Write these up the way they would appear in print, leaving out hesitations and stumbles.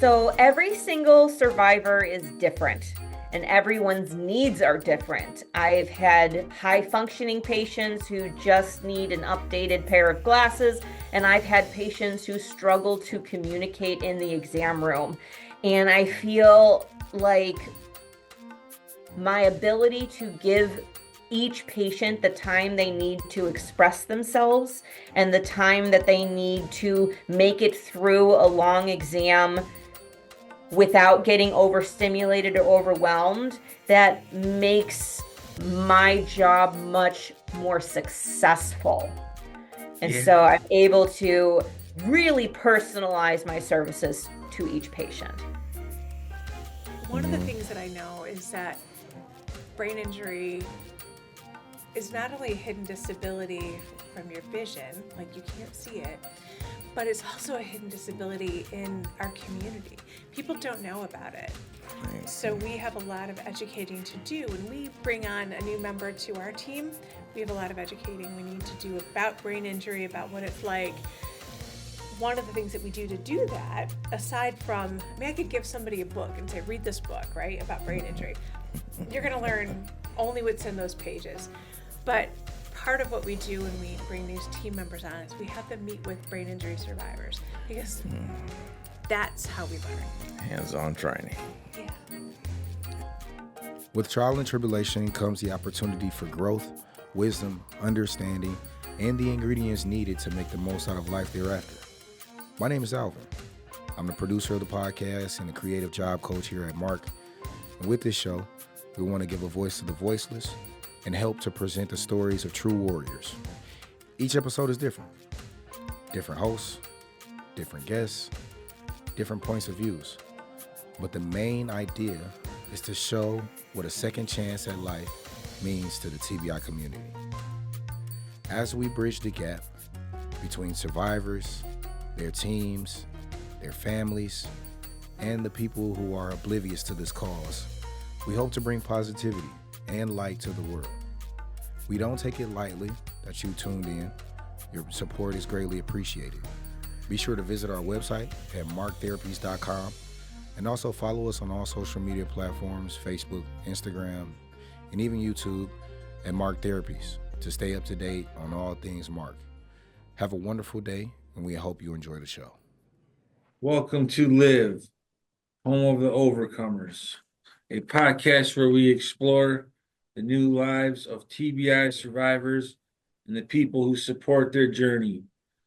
So every single survivor is different and everyone's needs are different. I've had high functioning patients who just need an updated pair of glasses, and I've had patients who struggle to communicate in the exam room. And I feel like my ability to give each patient the time they need to express themselves and the time that they need to make it through a long exam without getting overstimulated or overwhelmed, that makes my job much more successful. And Yeah. so I'm able to really personalize my services to each patient. One of the things that I know is that brain injury is not only a hidden disability from your vision, like you can't see it, but it's also a hidden disability in our community. People don't know about it. So we have a lot of educating to do. When we bring on a new member to our team, we have a lot of educating we need to do about brain injury, about what it's like. One of the things that we do to do that, aside from, I could give somebody a book and say, read this book, right, about brain injury. You're going to learn only what's in those pages. But part of what we do when we bring these team members on is we have them meet with brain injury survivors, because that's how we learn. Hands-on training. Yeah. With trial and tribulation comes the opportunity for growth, wisdom, understanding, and the ingredients needed to make the most out of life thereafter. My name is Alvin. I'm the producer of the podcast and the creative job coach here at M.A.R.C. And with this show, we want to give a voice to the voiceless and help to present the stories of true warriors. Each episode is different. Different hosts, different guests, different points of views. But the main idea is to show what a second chance at life means to the TBI community. As we bridge the gap between survivors, their teams, their families, and the people who are oblivious to this cause, we hope to bring positivity and light to the world. We don't take it lightly that you tuned in. Your support is greatly appreciated. Be sure to visit our website at marktherapies.com and also follow us on all social media platforms, Facebook, Instagram, and even YouTube at M.A.R.C. Therapies to stay up to date on all things M.A.R.C. Have a wonderful day, and we hope you enjoy the show. Welcome to Live, Home of the Overcomers, a podcast where we explore the new lives of TBI survivors and the people who support their journey.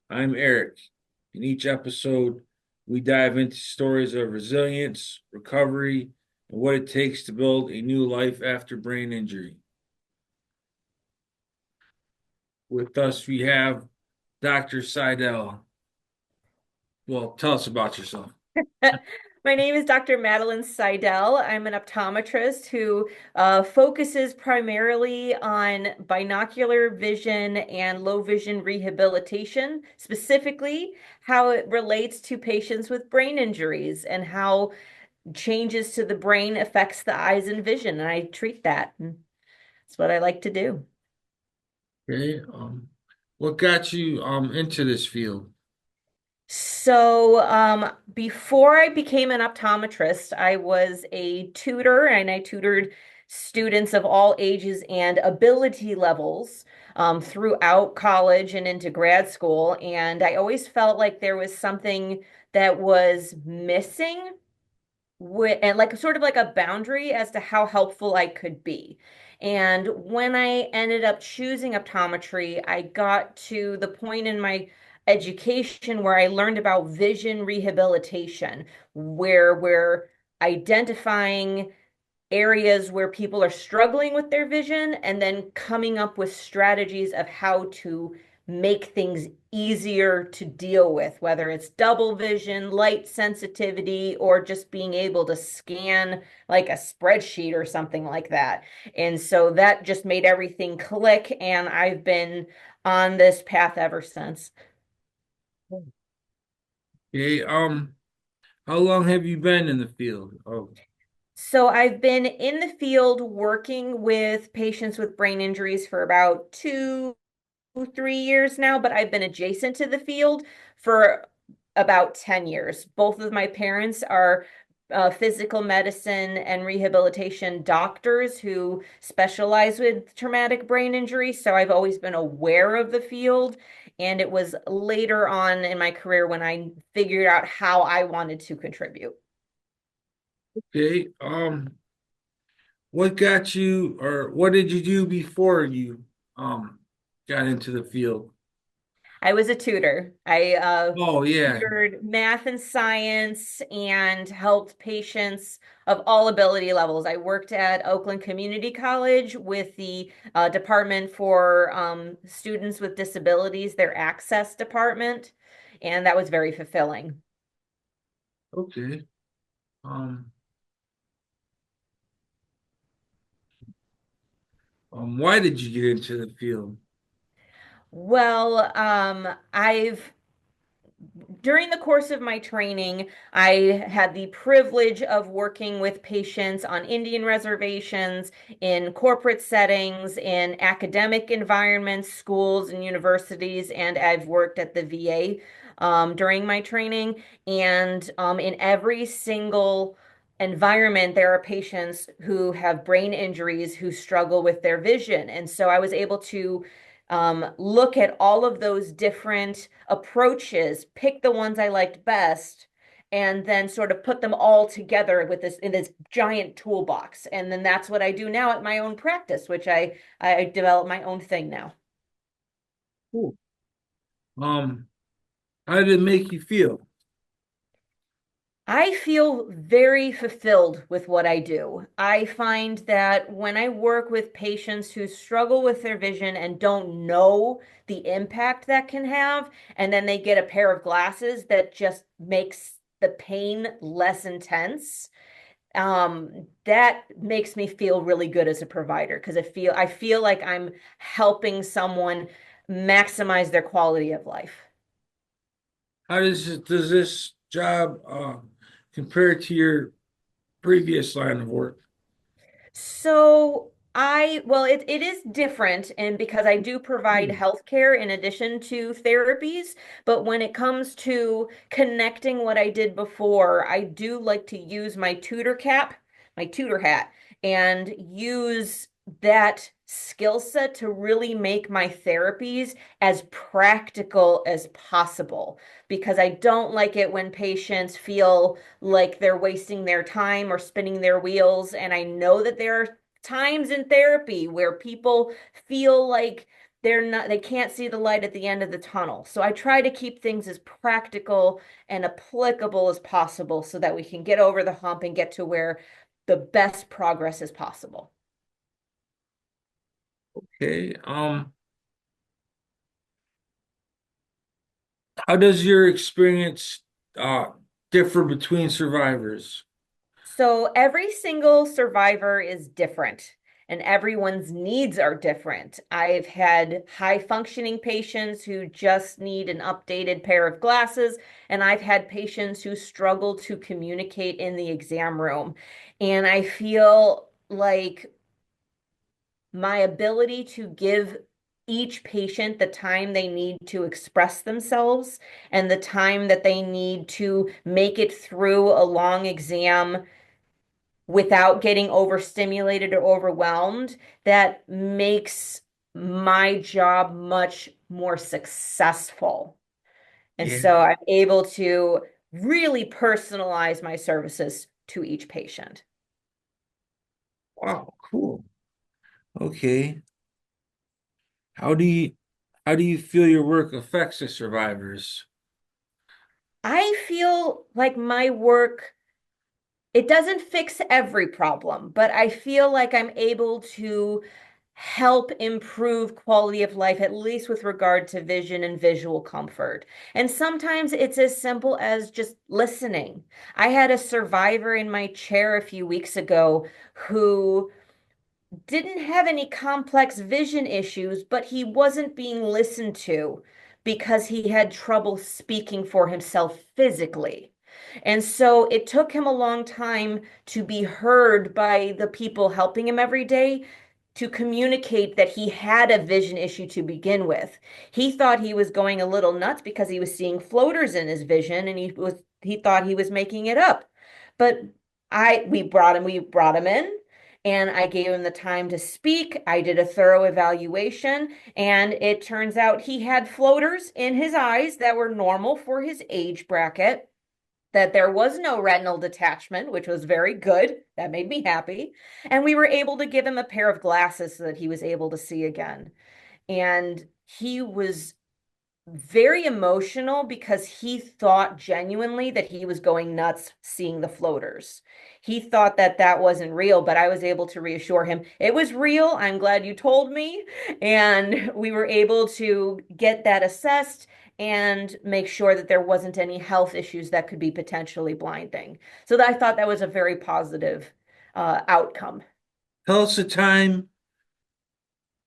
I'm Eric. In each episode, we dive into stories of resilience, recovery, and what it takes to build a new life after brain injury. With us, we have Dr. Seidel. Well, tell us about yourself. My name is Dr. Madeline Siedel. I'm an optometrist who focuses primarily on binocular vision and low vision rehabilitation, specifically how it relates to patients with brain injuries and how changes to the brain affects the eyes and vision. And I treat that. And that's what I like to do. Okay. What got you into this field? So, before I became an optometrist, I was a tutor and I tutored students of all ages and ability levels throughout college and into grad school. And I always felt like there was something that was missing and like sort of like a boundary as to how helpful I could be. And when I ended up choosing optometry, I got to the point in my education where I learned about vision rehabilitation, where we're identifying areas where people are struggling with their vision and then coming up with strategies of how to make things easier to deal with, whether it's double vision, light sensitivity, or just being able to scan like a spreadsheet or something like that. And so that just made everything click, and I've been on this path ever since. Okay. How long have you been in the field? Oh, So I've been in the field working with patients with brain injuries for about 2, 3 years now, but I've been adjacent to the field for about 10 years. Both of my parents are physical medicine and rehabilitation doctors who specialize with traumatic brain injury. So I've always been aware of the field. And it was later on in my career when I figured out how I wanted to contribute. Okay. What got you, or what did you do before you um got into the field? I was a tutor. I Oh yeah. tutored math and science and helped patients of all ability levels. I worked at Oakland Community College with the Department for Students with Disabilities, their Access Department, and that was very fulfilling. Okay. Um, why did you get into the field? Well, I've during the course of my training, I had the privilege of working with patients on Indian reservations, in corporate settings, in academic environments, schools and universities, and I've worked at the VA during my training. And in every single environment, there are patients who have brain injuries who struggle with their vision. And so I was able to look at all of those different approaches, pick the ones I liked best, and then sort of put them all together with this in this giant toolbox. And then that's what I do now at my own practice, which I develop my own thing now. Cool. Um, how did it make you feel? I feel very fulfilled with what I do. I find that when I work with patients who struggle with their vision and don't know the impact that can have, and then they get a pair of glasses that just makes the pain less intense, that makes me feel really good as a provider because I feel like I'm helping someone maximize their quality of life. Does this job compare to your previous line of work? Well, it is different, and because I do provide Hmm. healthcare in addition to therapies, but when it comes to connecting what I did before, I do like to use my tutor cap, my tutor hat, and use that skill set to really make my therapies as practical as possible. Because I don't like it when patients feel like they're wasting their time or spinning their wheels. And I know that there are times in therapy where people feel like they can't see the light at the end of the tunnel. So I try to keep things as practical and applicable as possible so that we can get over the hump and get to where the best progress is possible. Okay. How does your experience uh differ between survivors? So every single survivor is different and everyone's needs are different. I've had high functioning patients who just need an updated pair of glasses, and I've had patients who struggle to communicate in the exam room. And I feel like my ability to give each patient the time they need to express themselves and the time that they need to make it through a long exam without getting overstimulated or overwhelmed, that makes my job much more successful. And Yeah. so I'm able to really personalize my services to each patient. Wow, cool. Okay. How do you how do you feel your work affects the survivors? I feel like my work, it doesn't fix every problem, but I feel like I'm able to help improve quality of life, at least with regard to vision and visual comfort. And sometimes it's as simple as just listening. I had a survivor in my chair a few weeks ago who didn't have any complex vision issues, but he wasn't being listened to because he had trouble speaking for himself physically. And so it took him a long time to be heard by the people helping him every day to communicate that he had a vision issue to begin with. He thought he was going a little nuts because he was seeing floaters in his vision and he thought he was making it up. But we brought him in and I gave him the time to speak. I did a thorough evaluation and it turns out he had floaters in his eyes that were normal for his age bracket, that there was no retinal detachment, which was very good. That made me happy. And we were able to give him a pair of glasses so that he was able to see again. And he was very emotional because he thought genuinely that he was going nuts seeing the floaters. He thought that that wasn't real, but I was able to reassure him it was real. I'm glad you told me. And we were able to get that assessed and make sure that there wasn't any health issues that could be potentially blinding. So I thought that was a very positive outcome. Tell us a time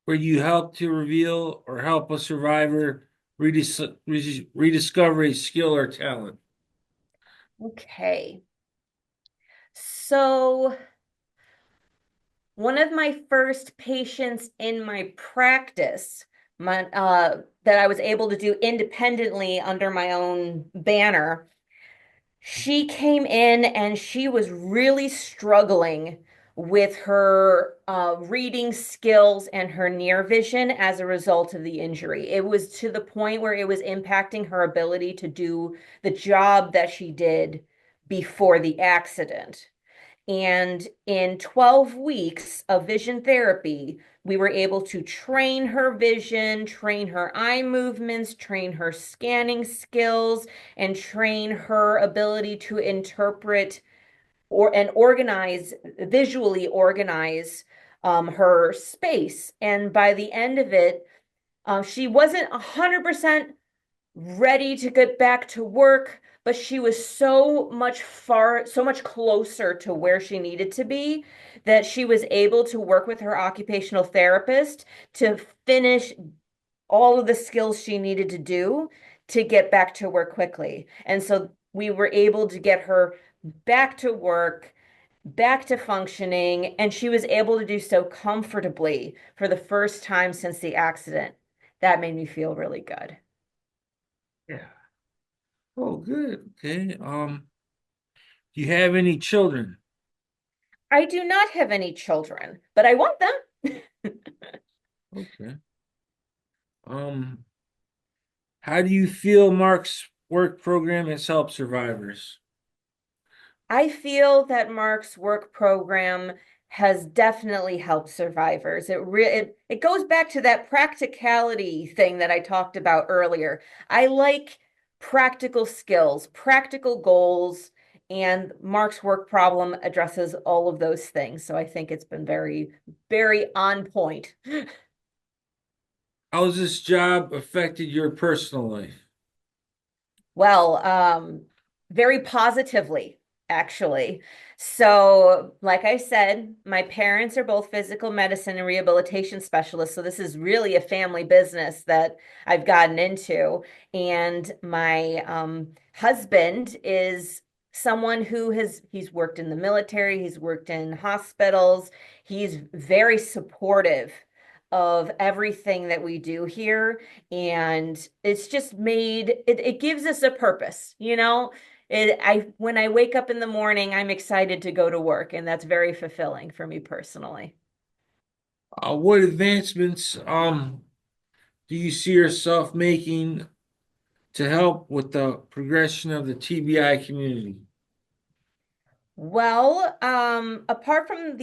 where you help to reveal or help a survivor rediscover a skill or talent. Okay. So one of my first patients in my practice, that I was able to do independently under my own banner, she came in and she was really struggling with her reading skills and her near vision as a result of the injury. It was to the point where it was impacting her ability to do the job that she did before the accident. And in 12 weeks of vision therapy, we were able to train her vision, train her eye movements, train her scanning skills, and train her ability to interpret and organize, visually organize her space. And by the end of it, she wasn't 100% ready to get back to work, but she was so much closer to where she needed to be that she was able to work with her occupational therapist to finish all of the skills she needed to do to get back to work quickly. And so we were able to get her back to work, back to functioning, and she was able to do so comfortably for the first time since the accident. That made me feel really good. Yeah. Oh, good. Okay. Do you have any children? I do not have any children, but I want them. Okay. Um, how do you feel Mark's work program has helped survivors? I feel that M.A.R.C's work program has definitely helped survivors. It goes back to that practicality thing that I talked about earlier. I like practical skills, practical goals, and M.A.R.C's work problem addresses all of those things. So I think it's been very, very on point. How has this job affected your personal life? Well, very positively, actually. So, like I said, my parents are both physical medicine and rehabilitation specialists. So, this is really a family business that I've gotten into. And my husband is someone he's worked in the military, he's worked in hospitals, he's very supportive of everything that we do here, and it's just it gives us a purpose, I when I wake up in the morning, I'm excited to go to work, and that's very fulfilling for me personally. What advancements do you see yourself making to help with the progression of the TBI community? Well, apart from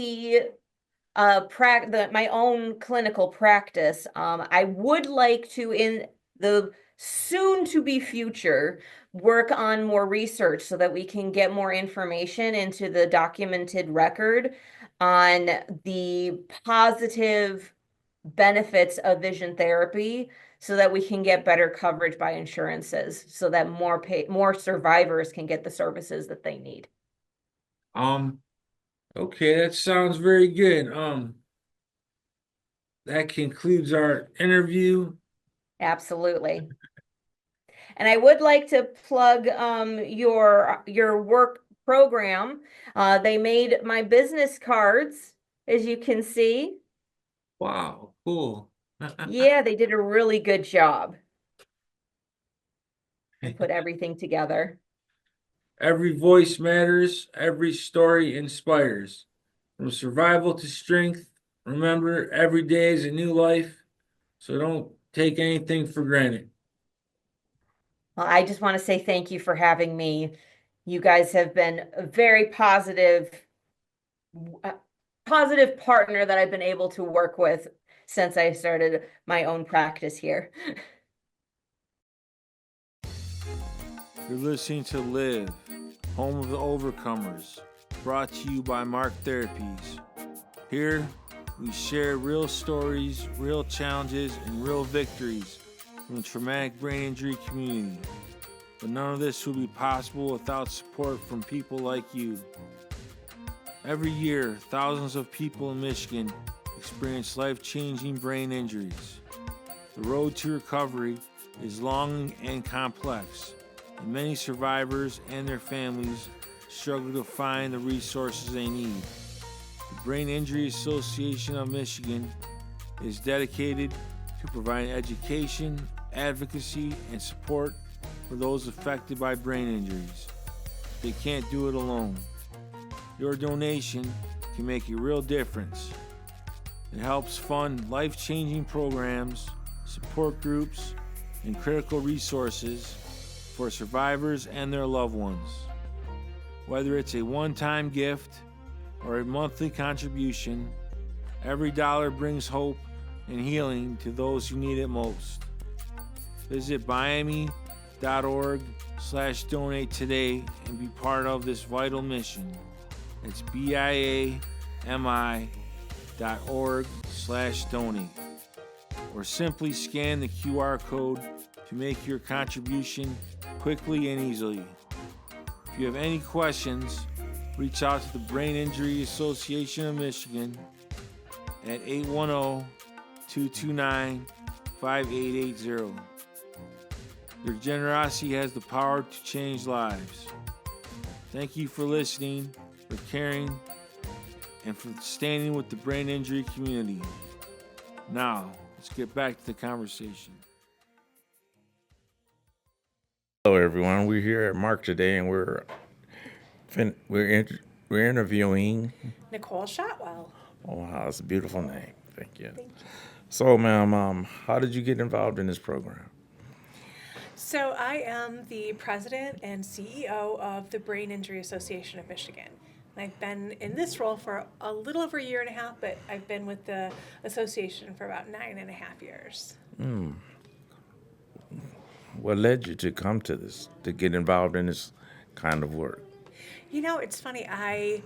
my own clinical practice, I would like to, in the soon to be future, work on more research so that we can get more information into the documented record on the positive benefits of vision therapy so that we can get better coverage by insurances so that more survivors can get the services that they need. Um, okay, that sounds very good. That concludes our interview. Absolutely. And I would like to plug your work program. They made my business cards, as you can see. Wow, cool. Yeah, they did a really good job and put everything together. Every voice matters, every story inspires. From survival to strength, remember every day is a new life, so don't take anything for granted. Well, I just want to say thank you for having me. You guys have been a very uh, positive partner that I've been able to work with since I started my own practice here. You're listening to Live, Home of the Overcomers, brought to you by M.A.R.C Therapies. Here, we share real stories, real challenges, and real victories from the traumatic brain injury community. But none of this would be possible without support from people like you. Every year, thousands of people in Michigan experience life-changing brain injuries. The road to recovery is long and complex, and many survivors and their families struggle to find the resources they need. The Brain Injury Association of Michigan is dedicated to providing education, advocacy, and support for those affected by brain injuries. They can't do it alone. Your donation can make a real difference. It helps fund life-changing programs, support groups, and critical resources for survivors and their loved ones. Whether it's a one-time gift or a monthly contribution, every dollar brings hope and healing to those who need it most. Visit BIAMI.org/donate today and be part of this vital mission. It's BIAMI.org/donate. Or simply scan the QR code to make your contribution quickly and easily. If you have any questions, reach out to the Brain Injury Association of Michigan at 810-229-5880. Your generosity has the power to change lives. Thank you for listening, for caring, and for standing with the brain injury community. Now, let's get back to the conversation. Hello, everyone. We're here at M.A.R.C today, and we're interviewing. Nicole Shotwell. Oh, wow, that's a beautiful name. Thank you. Thank you. So, ma'am, how did you get involved in this program? So I am the president and CEO of the Brain Injury Association of Michigan. I've been in this role for a little over a year and a half, but I've been with the association for about 9.5 years. What led you to come to this, to get involved in this kind of work? You know, it's funny. I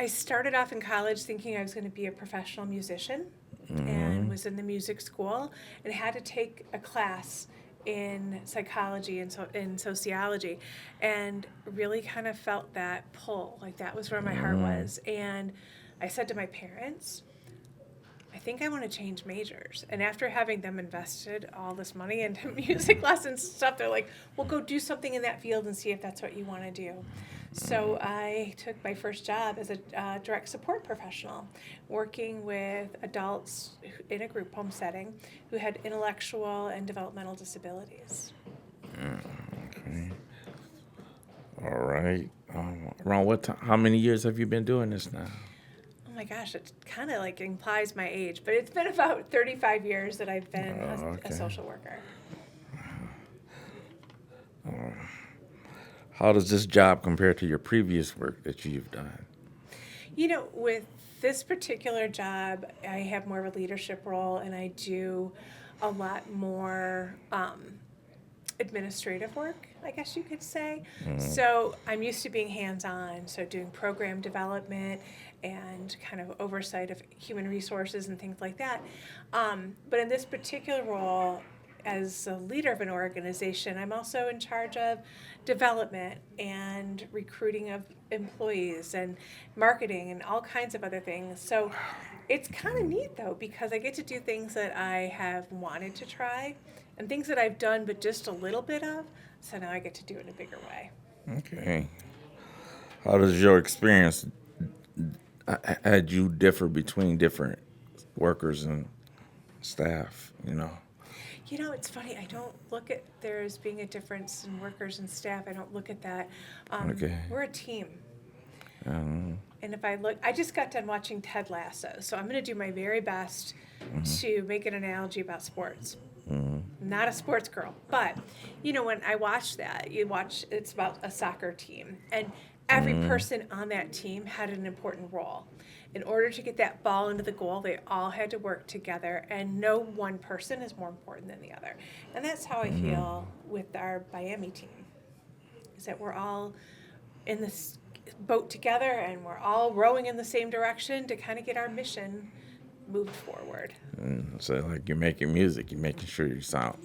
started off in college thinking I was going to be a professional musician and was in the music school and had to take a class in psychology and in sociology and really kind of felt that pull, like that was where my heart was. And I said to my parents, I think I want to change majors. And after having them invested all this money into music lessons and stuff, they're like, well, go do something in that field and see if that's what you want to do. So I took my first job as a direct support professional, working with adults in a group home setting who had intellectual and developmental disabilities. Okay. All right. Around what time? How many years have you been doing this now? Oh my gosh, it kind of like implies my age, but it's been about 35 years that I've been a social worker. How does this job compare to your previous work that you've done? You know, with this particular job, I have more of a leadership role and I do a lot more administrative work, I guess you could say. So I'm used to being hands-on, so doing program development and kind of oversight of human resources and things like that. But in this particular role, as a leader of an organization, I'm also in charge of development and recruiting of employees and marketing and all kinds of other things. So it's kind of neat though, because I get to do things that I have wanted to try and things that I've done but just a little bit of. So now I get to do it in a bigger way. Okay. How does your experience had you differ between different workers and staff, you know? You know, it's funny. I don't look at there as being a difference in workers and staff. I don't look at that. Okay. We're a team. Um, And if I look, I just got done watching Ted Lasso, so I'm going to do my very best to make an analogy about sports. Not a sports girl, but you know, when I watch that, it's about a soccer team, and every person on that team had an important role. In order to get that ball into the goal, they all had to work together, and no one person is more important than the other. And that's how I feel with our BIAMI team, is that we're all in this boat together and we're all rowing in the same direction to kind of get our mission moved forward. so like you're making music, you're making sure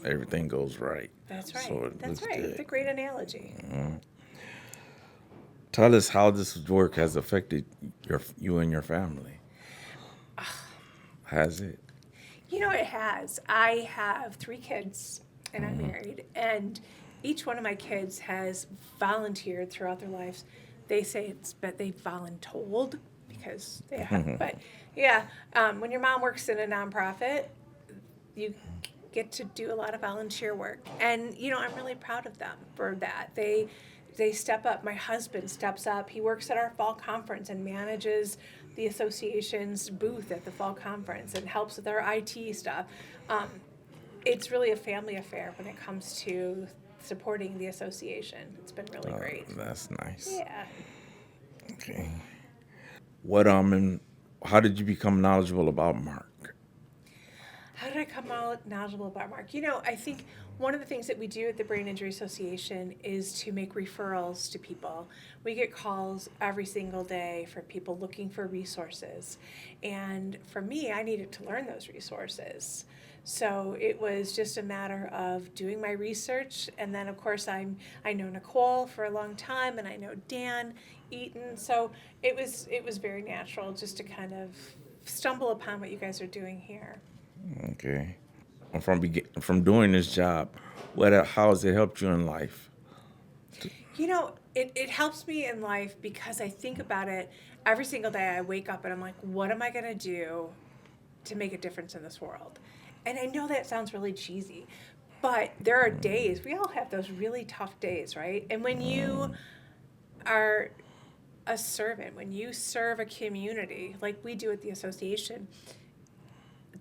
everything goes right. That's right. So it That's looks right. It's good. a great analogy. Tell us how this work has affected you and your family. Has it? You know, it has. I have 3 kids and I'm married, and each one of my kids has volunteered throughout their lives. They say it's, but they've voluntold because they have. But yeah, when your mom works in a nonprofit, you get to do a lot of volunteer work, and you know, I'm really proud of them for that. They step up. My husband steps up. He works at our fall conference and manages the association's booth at the fall conference and helps with our IT stuff. It's really a family affair when it comes to supporting the association. It's been really great. That's nice. Yeah. Okay. What and how did you become knowledgeable about M.A.R.C? How did I come out knowledgeable about M.A.R.C? You know, I think one of the things that we do at the Brain Injury Association is to make referrals to people. We get calls every single day from people looking for resources. And for me, I needed to learn those resources. So it was just a matter of doing my research, and then of course I know Nicole for a long time, and I know Dan Eaton. So it was very natural just to kind of stumble upon what you guys are doing here. Okay. From doing this job, how has it helped you in life? You know, it helps me in life because I think about it every single day. I wake up and I'm like, what am I going to do to make a difference in this world? And I know that sounds really cheesy, but there are days, we all have those really tough days, right? And when you are a servant, when you serve a community like we do at the association,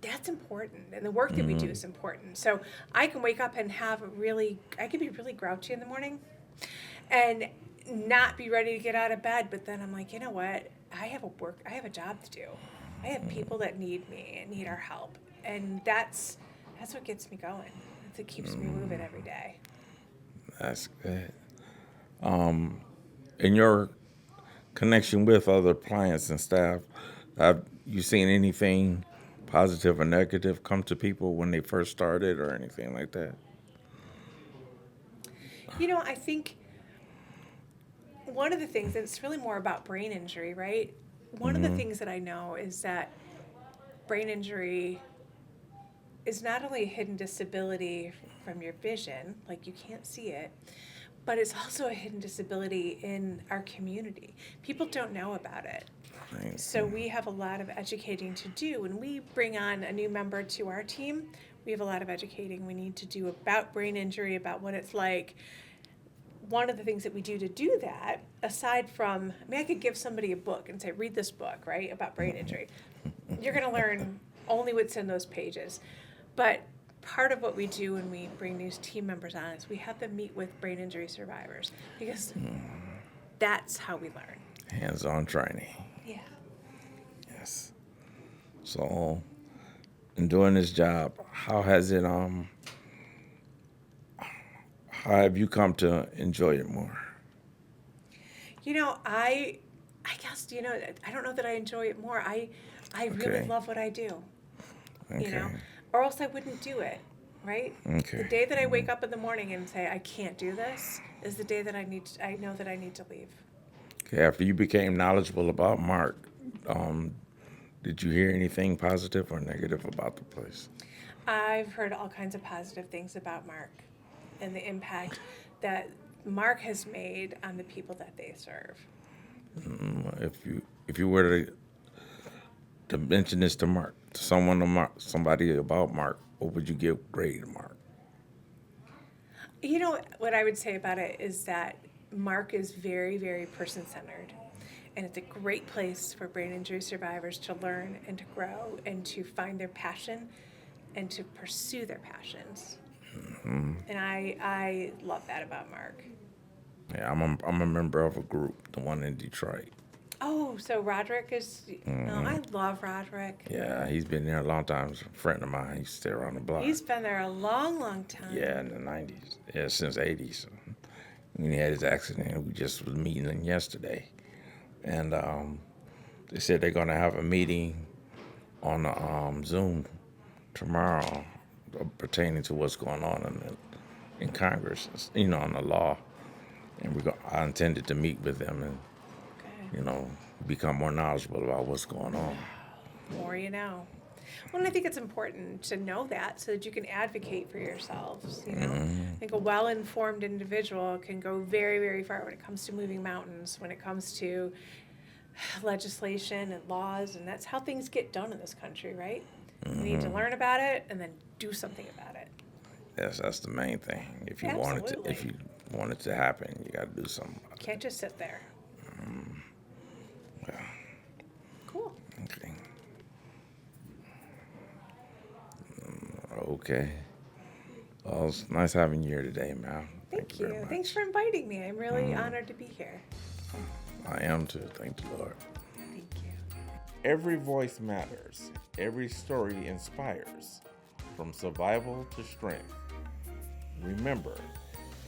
that's important, and the work that we do is important. So I can wake up and I can be really grouchy in the morning and not be ready to get out of bed, but then I'm like, you know what, I have a job to do. I have people that need me and need our help, and that's what gets me going. That's what keeps me moving every day. That's good. In your connection with other clients and staff, have you seen anything positive or negative come to people when they first started or anything like that? You know, I think one of the things, and it's really more about brain injury, right? One of the things that I know is that brain injury is not only a hidden disability from your vision, like you can't see it, but it's also a hidden disability in our community. People don't know about it. So we have a lot of educating to do. When we bring on a new member to our team, we have a lot of educating we need to do about brain injury, about what it's like. One of the things that we do to do that, aside from, I could give somebody a book and say, read this book, right, about brain injury. You're going to learn only what's in those pages. But part of what we do when we bring new team members on is we have them meet with brain injury survivors, because that's how we learn. Hands-on training. Yeah. Yes. So, in doing this job, how have you come to enjoy it more? You know, I guess, you know, I don't know that I enjoy it more. I really Okay. love what I do, Okay. you know, or else I wouldn't do it, right? Okay. The day that I wake up in the morning and say, I can't do this, is the day that I know that I need to leave. Okay. After you became knowledgeable about M.A.R.C, did you hear anything positive or negative about the place? I've heard all kinds of positive things about M.A.R.C and the impact that M.A.R.C has made on the people that they serve. If you were to to mention this to Mark, to someone to Mark, somebody about Mark, what would you give grade to Mark? You know, what I would say about it is that Mark is very, very person centered. And it's a great place for brain injury survivors to learn and to grow and to find their passion and to pursue their passions. And I love that about Mark. Yeah, I'm a member of a group, the one in Detroit. Oh, so Roderick is. No, I love Roderick. Yeah, he's been there a long time. He's a friend of mine. He's still around the block. He's been there a long, long time. Yeah, in the 90s. Yeah, since 80s. When he had his accident, we just was meeting him yesterday. And they said they're going to have a meeting on Zoom tomorrow pertaining to what's going on in Congress, on the law. And I intended to meet with them and, Okay. become more knowledgeable about what's going on. More you know. Well, and I think it's important to know that so that you can advocate for yourselves. I think a well-informed individual can go very, very far when it comes to moving mountains, when it comes to legislation and laws, and that's how things get done in this country, right? You need to learn about it and then do something about it. Yes, that's the main thing. If you Absolutely. want it to happen, you got to do something about it. Can't just sit there. Yeah. Cool. Okay. Okay. Well, it's nice having you here today, Mal. Thank you. Very you. much. Thanks for inviting me. I'm really honored to be here. I am too. Thank the Lord. Thank you. Every voice matters. Every story inspires. From survival to strength. Remember,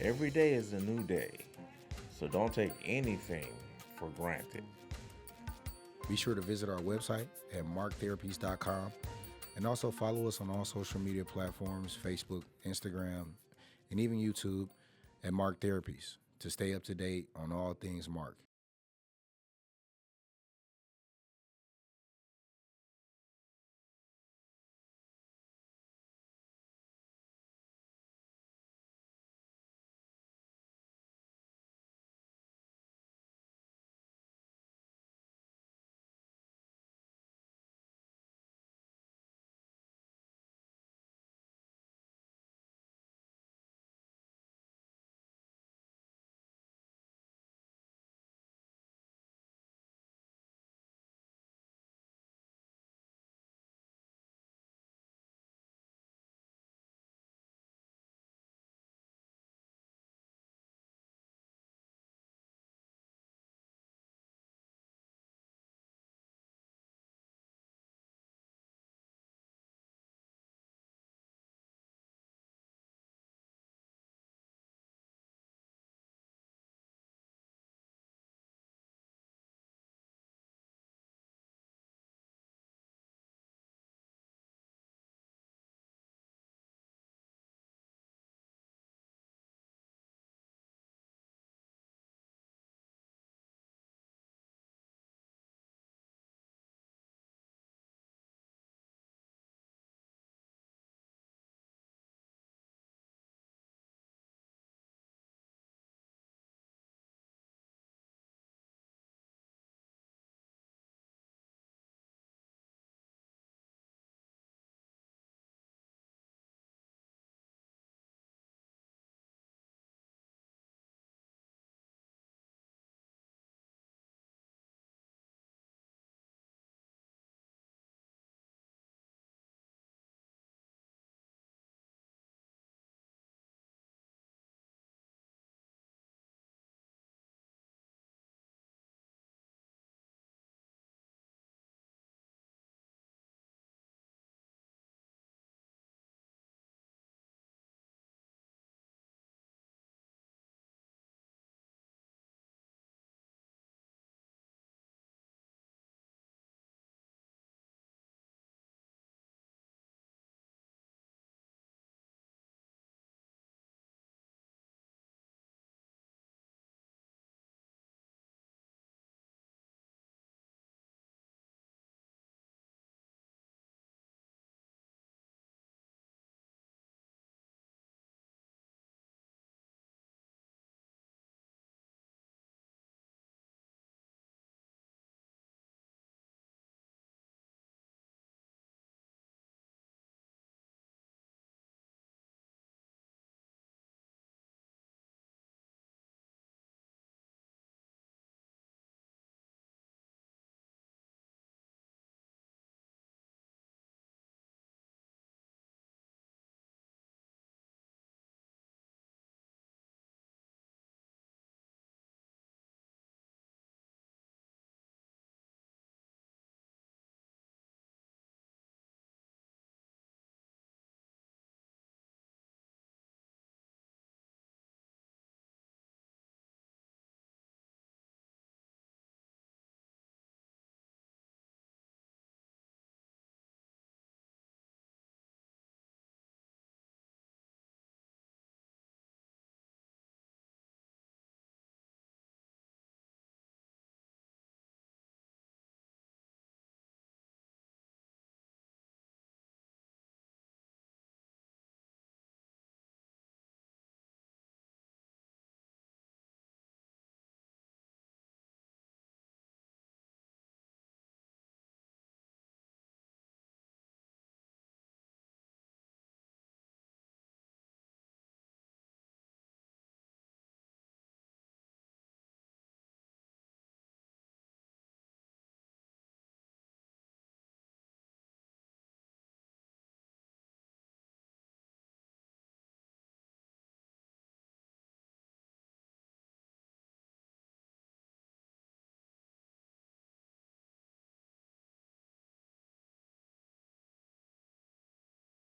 every day is a new day. So don't take anything for granted. Be sure to visit our website at marktherapies.com and also follow us on all social media platforms, Facebook, Instagram, and even YouTube at M.A.R.C Therapies to stay up to date on all things Mark.